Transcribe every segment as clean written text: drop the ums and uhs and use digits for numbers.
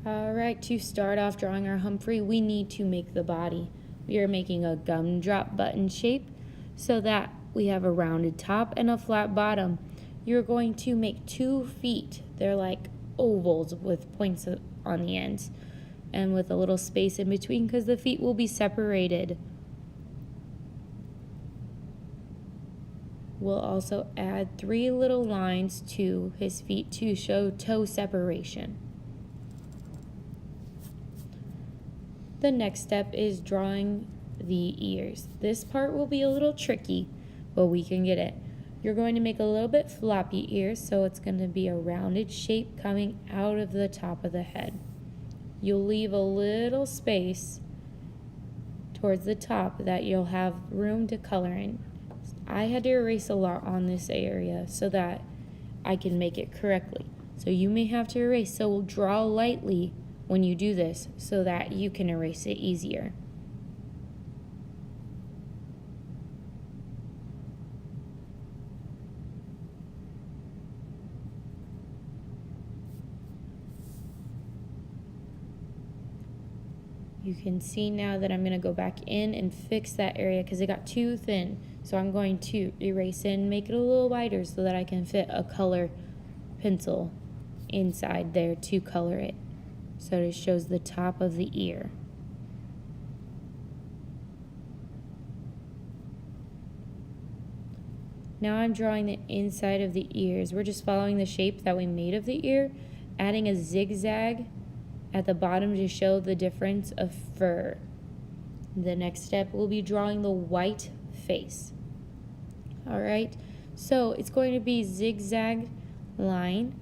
Alright, to start off drawing our Humphrey, we need to make the body. We are making a gumdrop button shape so that we have a rounded top and a flat bottom. You're going to make 2 feet. They're like ovals with points on the ends and with a little space in between because the feet will be separated. We'll also add 3 little lines to his feet to show toe separation. The next step is drawing the ears. This part will be a little tricky, but we can get it. You're going to make a little bit floppy ears, so it's going to be a rounded shape coming out of the top of the head. You'll leave a little space towards the top that you'll have room to color in. I had to erase a lot on this area so that I can make it correctly. So you may have to erase, so we'll draw lightly when you do this so that you can erase it easier. You can see now that I'm going to go back in and fix that area because it got too thin. So I'm going to erase it and make it a little wider so that I can fit a color pencil inside there to color it. So it shows the top of the ear. Now I'm drawing the inside of the ears. We're just following the shape that we made of the ear, adding a zigzag at the bottom to show the difference of fur. The next step will be drawing the white face. Alright, so it's going to be zigzag line,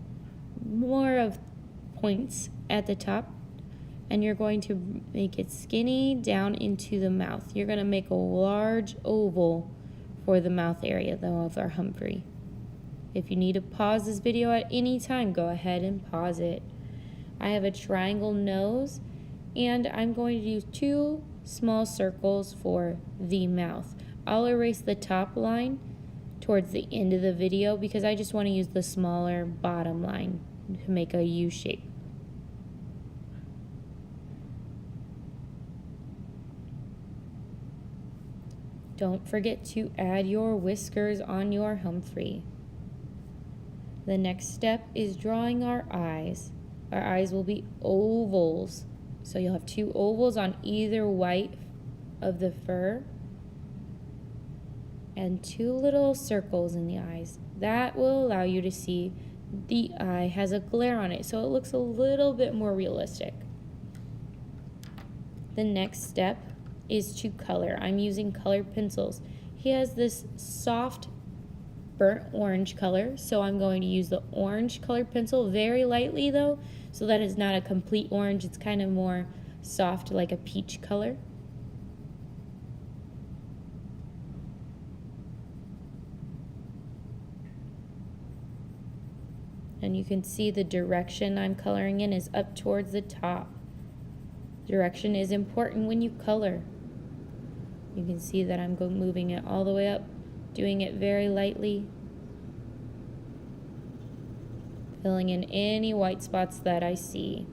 more of points at the top, and you're going to make it skinny down into the mouth. You're going to make a large oval for the mouth area though of our Humphrey. If you need to pause this video at any time, go ahead and pause it. I have a triangle nose and I'm going to use 2 small circles for the mouth. I'll erase the top line towards the end of the video because I just want to use the smaller bottom line to make a U shape. Don't forget to add your whiskers on your Humphrey. The next step is drawing our eyes. Our eyes will be ovals. So you'll have 2 ovals on either white of the fur and 2 little circles in the eyes. That will allow you to see the eye has a glare on it, so it looks a little bit more realistic. The next step is to color. I'm using colored pencils. He has this soft burnt orange color, so I'm going to use the orange colored pencil very lightly though, so that it's not a complete orange. It's kind of more soft, like a peach color. And you can see the direction I'm coloring in is up towards the top. Direction is important when you color. You can see that I'm moving it all the way up, doing it very lightly, filling in any white spots that I see.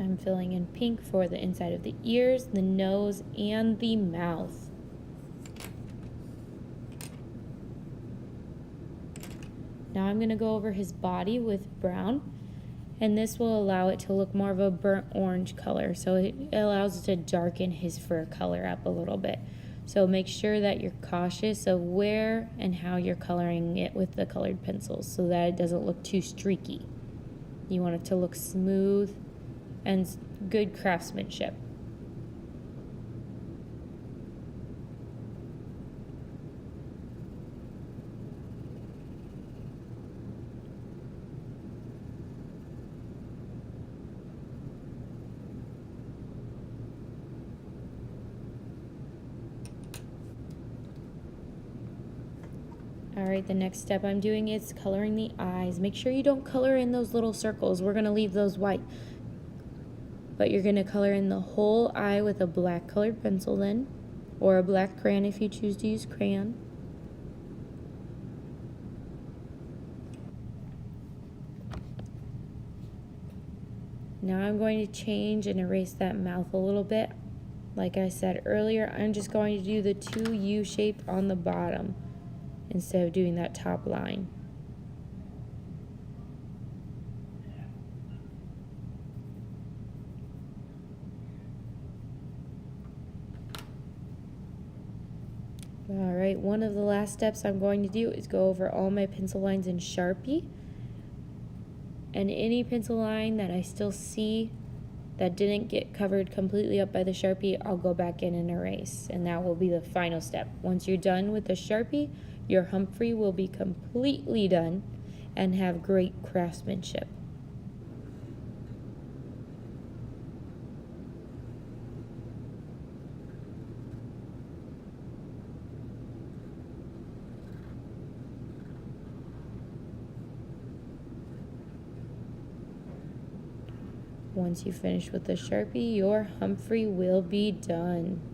I'm filling in pink for the inside of the ears, the nose, and the mouth. Now I'm going to go over his body with brown, and this will allow it to look more of a burnt orange color, so it allows it to darken his fur color up a little bit. So make sure that you're cautious of where and how you're coloring it with the colored pencils so that it doesn't look too streaky. You want it to look smooth and good craftsmanship. All right, the next step I'm doing is coloring the eyes. Make sure you don't color in those little circles. We're gonna leave those white. But you're gonna color in the whole eye with a black colored pencil then, or a black crayon if you choose to use crayon. Now I'm going to change and erase that mouth a little bit. Like I said earlier, I'm just going to do the 2 U shape on the bottom instead of doing that top line. All right, one of the last steps I'm going to do is go over all my pencil lines in Sharpie. And any pencil line that I still see that didn't get covered completely up by the Sharpie, I'll go back in and erase. And that will be the final step. Once you're done with the Sharpie, your Humphrey will be completely done and have great craftsmanship. Once you finish with the Sharpie, your Humphrey will be done.